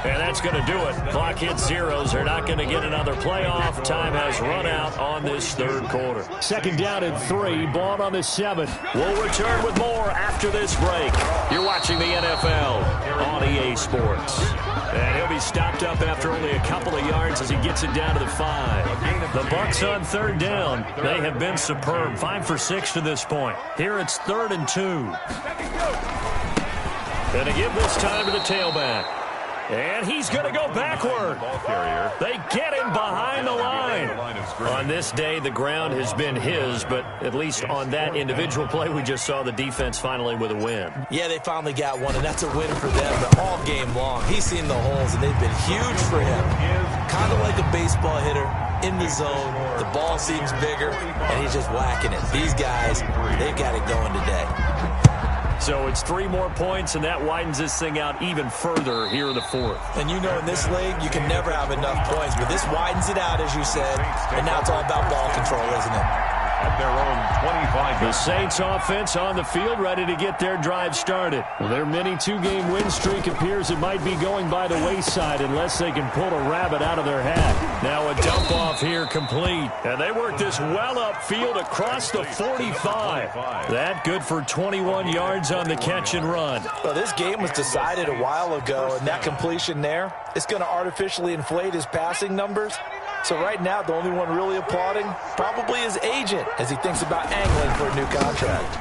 And that's going to do it. Clock hits zeros. They're not going to get another playoff. Time has run out on this third quarter. Second down and 3. Ball on the 7. We'll return with more after this break. You're watching the NFL on EA Sports. And he'll be stopped up after only a couple of yards as he gets it down to the 5. The Bucs on third down. They have been superb. 5 for 6 to this point. Here it's 3rd and 2. Going to give this time to the tailback. And he's going to go backward. They get him behind the line. On this day, the ground has been his, but at least on that individual play, we just saw the defense finally with a win. Yeah, they finally got one, and that's a win for them. But all game long, he's seen the holes, and they've been huge for him. Kind of like a baseball hitter in the zone. The ball seems bigger, and he's just whacking it. These guys, they've got it going today. So it's 3 more points, and that widens this thing out even further here in the 4th. And you know in this league, you can never have enough points, but this widens it out, as you said, and now it's all about ball control, isn't it? At their own 25. The Saints offense on the field, ready to get their drive started. Well, their mini 2-game win streak appears it might be going by the wayside unless they can pull a rabbit out of their hat. Now a dump off here complete. And they work this well upfield across the 45. That good for 21 yards on the catch and run. Well, this game was decided a while ago, and that completion there, it's going to artificially inflate his passing numbers. So right now, the only one really applauding probably his agent as he thinks about angling for a new contract.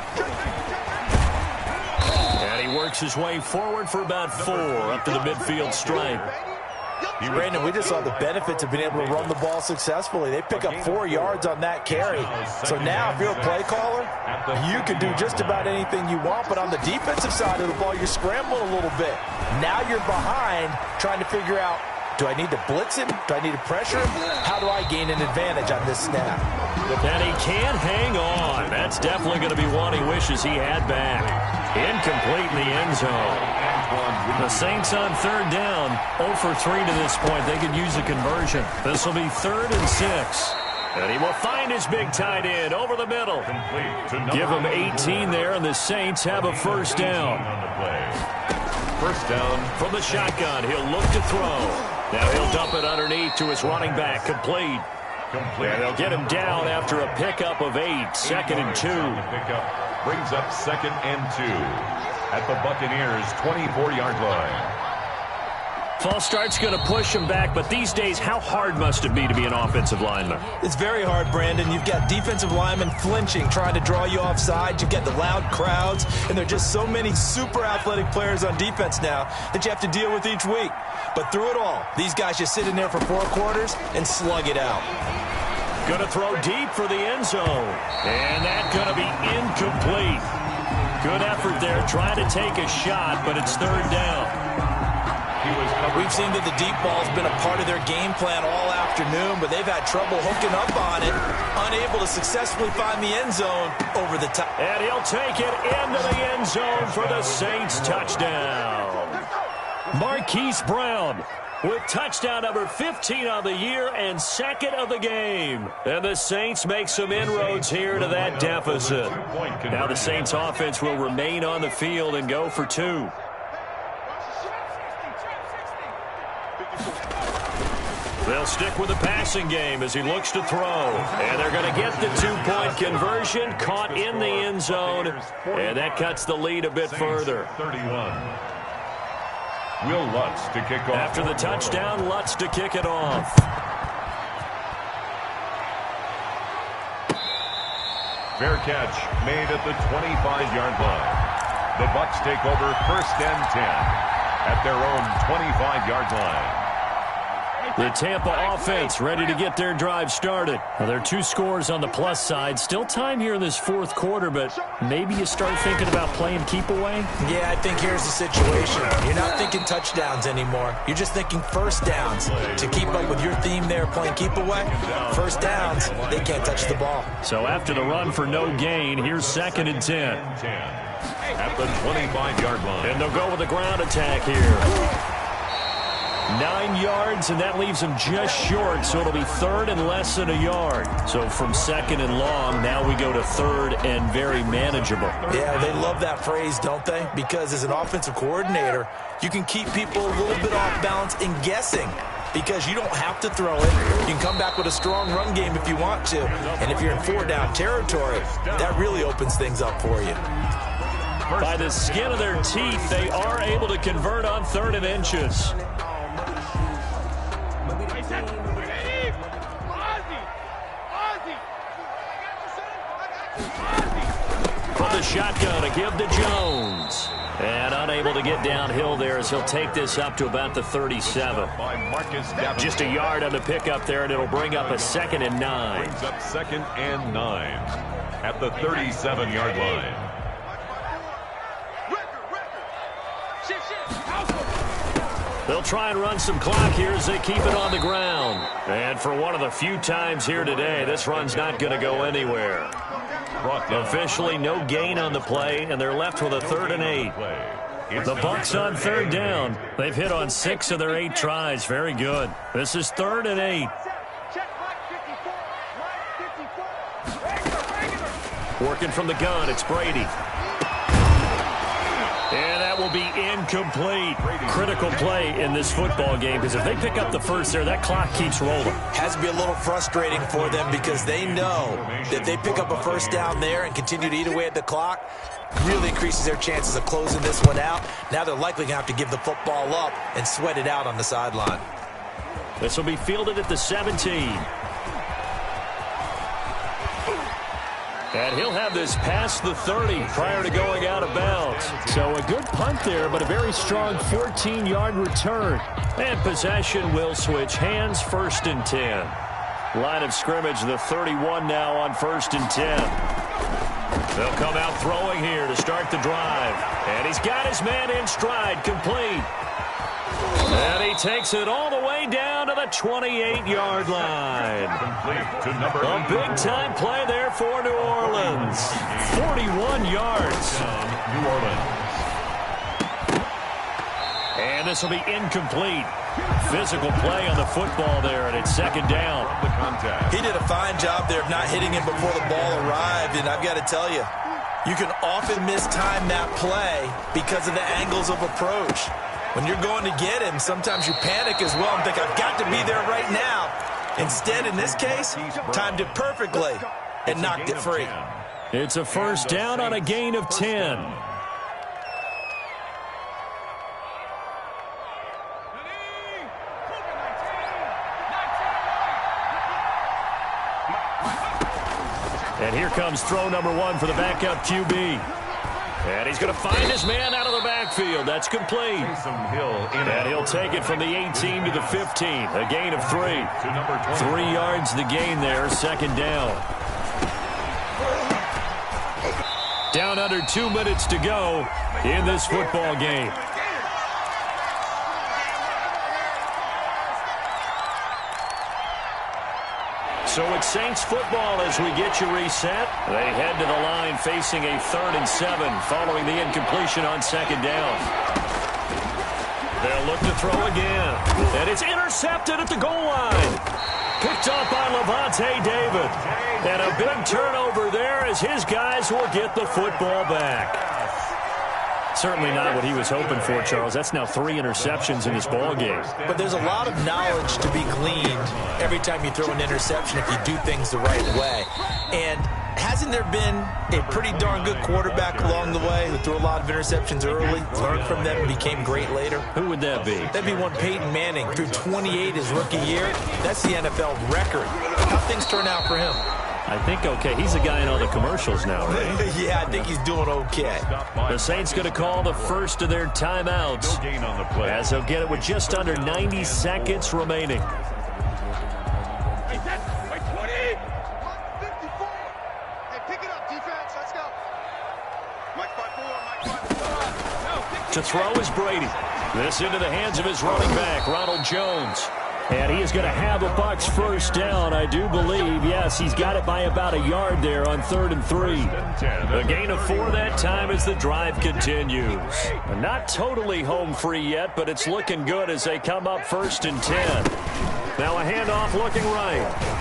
And he works his way forward for about 4 up to the midfield stripe. Brandon, we just saw the benefits of being able to run the ball successfully. They pick up 4 yards on that carry. So now, if you're a play caller, you can do just about anything you want. But on the defensive side of the ball, you're scrambling a little bit. Now you're behind trying to figure out, do I need to blitz him? Do I need to pressure him? How do I gain an advantage on this snap? And he can't hang on. That's definitely going to be one he wishes he had back. Incomplete in the end zone. The Saints on third down, 0 for 3 to this point. They could use a conversion. This will be 3rd and 6. And he will find his big tight end over the middle. Give him 18 there, and the Saints have a first down. First down from the shotgun. He'll look to throw. Now he'll dump it underneath to his running back. Complete. And they'll get him down after a pickup of 8. 2nd and 2. Brings up 2nd and 2 at the Buccaneers' 24-yard line. False start's going to push him back, but these days, how hard must it be to be an offensive lineman? It's very hard, Brandon. You've got defensive linemen flinching, trying to draw you offside. You've got the loud crowds, and there are just so many super athletic players on defense now that you have to deal with each week. But through it all, these guys just sit in there for 4 quarters and slug it out. Going to throw deep for the end zone. And that's going to be incomplete. Good effort there trying to take a shot, but it's 3rd down. We've seen that the deep ball's been a part of their game plan all afternoon, but they've had trouble hooking up on it, unable to successfully find the end zone over the top. And he'll take it into the end zone for the Saints touchdown. Marquise Brown with touchdown number 15 on the year and 2nd of the game. And the Saints make some inroads here to that deficit. Now the Saints offense will remain on the field and go for 2. They'll stick with the passing game as he looks to throw. And they're going to get the 2-point conversion, caught in the end zone. And that cuts the lead a bit further. 31. Will Lutz to kick off. After the touchdown, Lutz to kick it off. Fair catch made at the 25-yard line. The Bucs take over 1st and 10 at their own 25-yard line. The Tampa offense ready to get their drive started. Now, there are 2 scores on the plus side. Still time here in this 4th quarter, but maybe you start thinking about playing keep away? Yeah, I think here's the situation. You're not thinking touchdowns anymore. You're just thinking first downs. To keep up with your theme there, playing keep away, first downs, they can't touch the ball. So after the run for no gain, here's 2nd and 10. At the 25-yard line. And they'll go with a ground attack here. 9 yards, and that leaves him just short, so it'll be third and less than a yard. So from second and long, now we go to third and very manageable. Yeah, they love that phrase, don't they? Because as an offensive coordinator, you can keep people a little bit off balance and guessing because you don't have to throw it. You can come back with a strong run game if you want to. And if you're in 4-down territory, that really opens things up for you. By the skin of their teeth, they are able to convert on 3rd and inches. From the shotgun, a give to Jones. And unable to get downhill there as he'll take this up to about the 37. Just a yard on the pickup there, and it'll bring up a 2nd and 9. Brings up 2nd and 9 at the 37-yard line. They'll try and run some clock here as they keep it on the ground. And for one of the few times here today, this run's not going to go anywhere. Officially no gain on the play, and they're left with a 3rd and 8. The Bucs on 3rd down. They've hit on 6 of their 8 tries. Very good. This is 3rd and 8. Working from the gun, it's Brady. And that will be incomplete. Critical play in this football game because if they pick up the first there, that clock keeps rolling. Has to be a little frustrating for them because they know that they pick up a first down there and continue to eat away at the clock, really increases their chances of closing this one out. Now they're likely going to have to give the football up and sweat it out on the sideline. This will be fielded at the 17. And he'll have this past the 30 prior to going out of bounds. So a good punt there, but a very strong 14-yard return. And possession will switch hands, 1st and 10. Line of scrimmage, the 31 now on 1st and 10. They'll come out throwing here to start the drive. And he's got his man in stride, complete. And he takes it all the way down to the 28-yard line. A big-time play there for New Orleans. 41 yards. New Orleans. And this will be incomplete. Physical play on the football there, and it's 2nd down. He did a fine job there of not hitting him before the ball arrived, and I've got to tell you, you can often mistime that play because of the angles of approach. When you're going to get him, sometimes you panic as well and think, I've got to be there right now. Instead, in this case, timed it perfectly and knocked it free. It's a 1st down on a gain of 10. And here comes throw number 1 for the backup QB. And he's going to find his man out of the backfield. That's complete. And he'll take it from the 18 to the 15. A gain of 3. 3 yards the gain there, 2nd down. Down under 2 minutes to go in this football game. So it's Saints football as we get you reset. They head to the line facing a 3rd and 7 following the incompletion on 2nd down. They'll look to throw again. And it's intercepted at the goal line. Picked up by Levante David. And a big turnover there as his guys will get the football back. Certainly not what he was hoping for, Charles. That's now 3 interceptions in this ball game. But there's a lot of knowledge to be gleaned every time you throw an interception if you do things the right way. And hasn't there been a pretty darn good quarterback along the way who threw a lot of interceptions early, learned from them, and became great later? Who would that be? That'd be one Peyton Manning. Threw 28 his rookie year. That's the NFL record. How things turn out for him? I think okay. He's a guy in all the commercials now, right? Yeah, I think he's doing okay. The Saints going to call the first of their timeouts as they'll get it with just under 90 seconds remaining. To throw is Brady. This into the hands of his running back, Ronald Jones. And he is going to have a Bucs first down, I do believe. Yes, he's got it by about a yard there on 3rd and 3. A gain of 4 that time as the drive continues. Not totally home free yet, but it's looking good as they come up 1st and 10. Now a handoff looking right.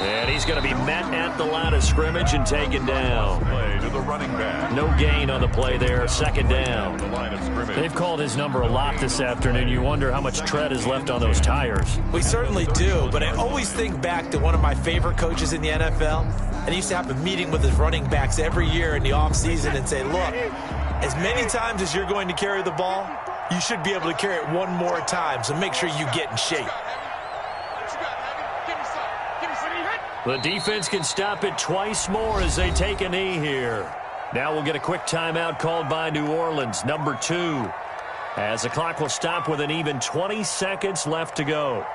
And he's going to be met at the line of scrimmage and taken down. Play to the running back. No gain on the play there, 2nd down. The line of scrimmage. They've called his number a lot this afternoon. You wonder how much tread is left on those tires. We certainly do, but I always think back to one of my favorite coaches in the NFL. And he used to have a meeting with his running backs every year in the offseason and say, look, as many times as you're going to carry the ball, you should be able to carry it one more time, so make sure you get in shape. The defense can stop it twice more as they take a knee here. Now we'll get a quick timeout called by New Orleans, number 2. As the clock will stop with an even 20 seconds left to go.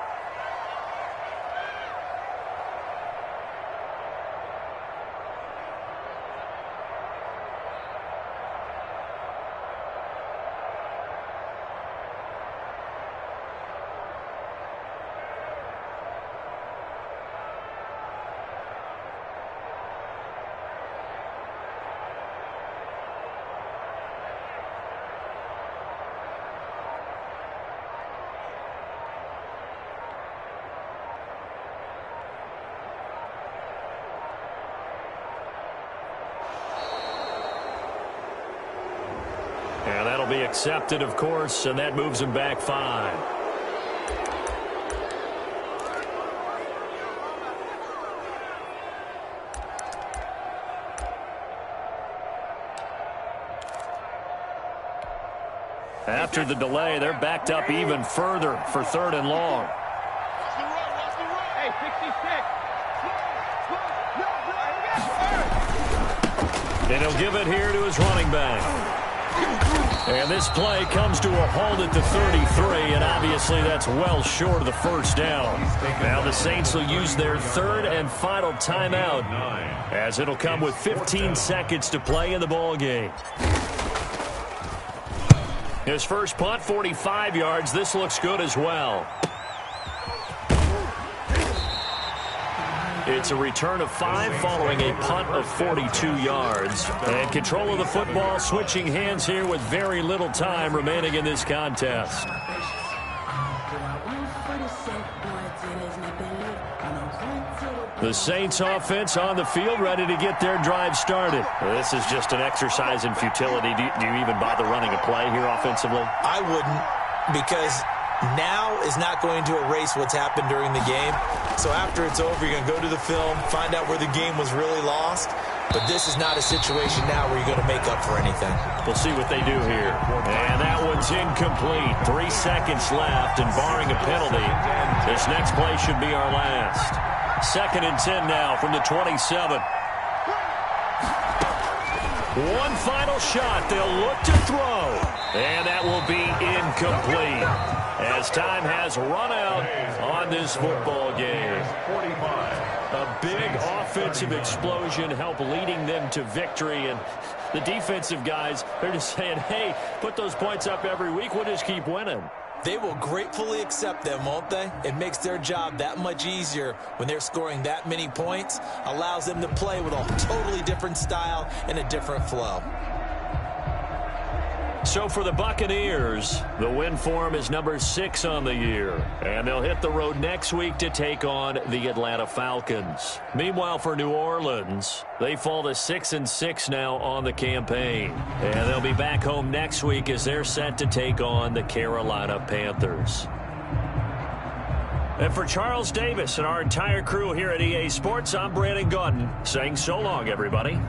And that'll be accepted, of course, and that moves him back 5. After the delay, they're backed up even further for 3rd and long. Hey, 66. And he'll give it here to his running back. And this play comes to a halt at the 33, and obviously that's well short of the first down. Now the Saints will use their 3rd and final timeout, as it'll come with 15 seconds to play in the ball game. His first punt, 45 yards. This looks good as well. It's a return of 5 following a punt of 42 yards. And control of the football switching hands here with very little time remaining in this contest. The Saints offense on the field ready to get their drive started. This is just an exercise in futility. Do you even bother running a play here offensively? I wouldn't, because now is not going to erase what's happened during the game. So after it's over, you're going to go to the film, find out where the game was really lost. But this is not a situation now where you're going to make up for anything. We'll see what they do here. And that one's incomplete. 3 seconds left, and barring a penalty, this next play should be our last. 2nd and 10 now from the 27. One final shot. They'll look to throw. And that will be incomplete, as time has run out on this football game. A big offensive explosion helped leading them to victory. And the defensive guys, they're just saying, hey, put those points up every week. We'll just keep winning. They will gratefully accept them, won't they? It makes their job that much easier when they're scoring that many points. Allows them to play with a totally different style and a different flow. So for the Buccaneers, the win form is number 6 on the year. And they'll hit the road next week to take on the Atlanta Falcons. Meanwhile, for New Orleans, they fall to 6-6 now on the campaign. And they'll be back home next week as they're set to take on the Carolina Panthers. And for Charles Davis and our entire crew here at EA Sports, I'm Brandon Gaudin saying so long, everybody.